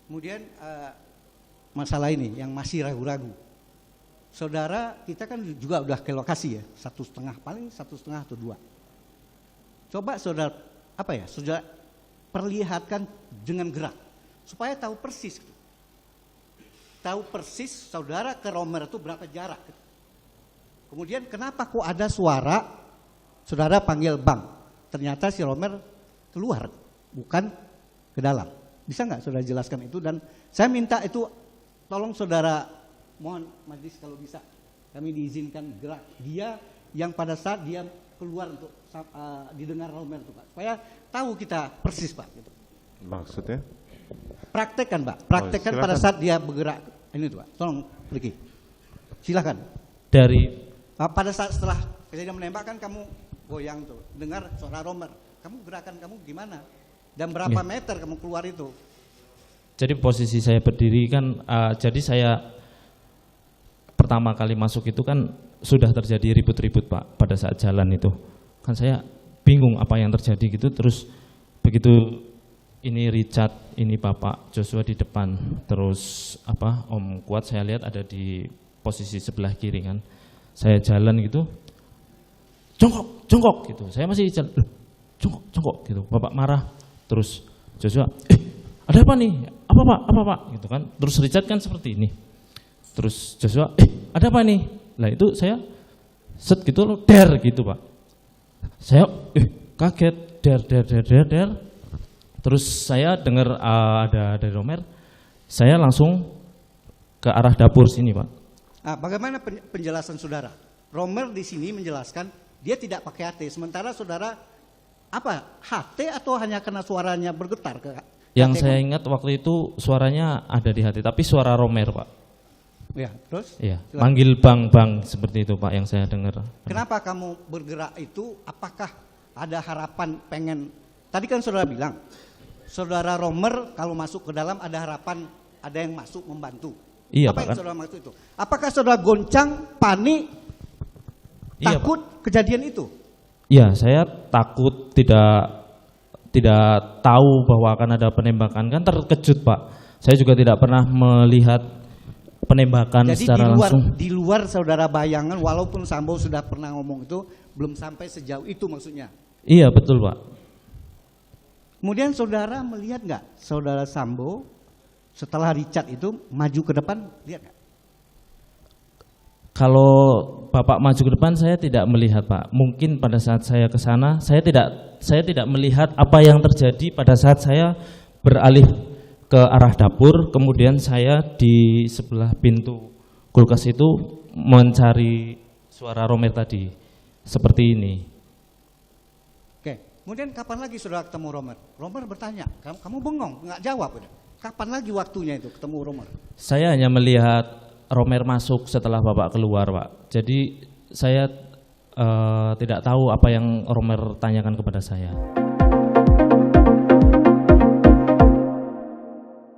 Kemudian masalah ini yang masih ragu-ragu. Saudara kita kan juga udah ke lokasi ya, 1,5 paling 1,5 atau 2. Coba saudara saudara perlihatkan dengan gerak supaya tahu persis. Tahu persis saudara ke Romer itu berapa jarak. Kemudian kenapa kok ada suara saudara panggil bang, ternyata si Romer keluar bukan ke dalam. Bisa nggak saudara jelaskan itu? Dan saya minta itu tolong saudara, mohon majelis kalau bisa kami diizinkan gerak dia yang pada saat dia keluar untuk didengar Romer itu Pak, supaya tahu kita persis Pak. Gitu. Maksudnya? Praktekkan Pak, praktekkan pada saat dia bergerak ini tuh Pak. Tolong Ricky, silakan. Dari pada saat setelah kejadian menembak kan kamu goyang tuh, dengar suara Romer, kamu gerakan kamu gimana? Dan berapa meter kamu keluar itu? Jadi posisi saya berdiri kan, jadi saya pertama kali masuk itu kan sudah terjadi ribut-ribut Pak pada saat jalan itu. Kan saya bingung apa yang terjadi gitu, terus begitu ini Richard, ini Bapak Joshua di depan, terus Om Kuat saya lihat ada di posisi sebelah kiri kan. Saya jalan gitu, jongkok gitu. Saya masih jalan, jongkok gitu. Bapak marah, terus Joshua, ada apa nih? Apa Pak? Gitu kan. Terus Richard kan seperti ini. Terus Joshua, ada apa nih? Lah itu saya set gitu loh, der gitu Pak. Saya kaget, der. Terus saya dengar ada dari Romer, saya langsung ke arah dapur sini Pak. Bagaimana penjelasan saudara? Romer di sini menjelaskan dia tidak pakai HT, sementara saudara HT atau hanya karena suaranya bergetar ke Yang saya ingat waktu itu suaranya ada di HT, tapi suara Romer Pak. Ya, terus? Iya, manggil bang seperti itu Pak yang saya dengar. Kenapa kamu bergerak itu? Apakah ada harapan pengen? Tadi kan saudara bilang, saudara Romer kalau masuk ke dalam ada harapan ada yang masuk membantu. Iya, apa Pak, yang saudara maksud itu? Apakah saudara goncang, panik, takut kejadian itu? Iya, saya takut, tidak tahu bahwa akan ada penembakan, kan terkejut Pak. Saya juga tidak pernah melihat penembakan. Jadi secara langsung. Di luar saudara bayangan, walaupun Sambo sudah pernah ngomong itu, belum sampai sejauh itu maksudnya. Iya betul Pak. Kemudian saudara melihat nggak saudara Sambo setelah Richard itu maju ke depan, lihat nggak? Kalau Bapak maju ke depan saya tidak melihat Pak. Mungkin pada saat saya ke sana saya tidak melihat apa yang terjadi pada saat saya beralih ke arah dapur, kemudian saya di sebelah pintu kulkas itu mencari suara Romer tadi. Seperti ini. Oke, kemudian kapan lagi saudara ketemu Romer? Romer bertanya, kamu bengong, nggak jawab udah. Kapan lagi waktunya itu ketemu Romer? Saya hanya melihat Romer masuk setelah Bapak keluar Pak. Jadi saya tidak tahu apa yang Romer tanyakan kepada saya.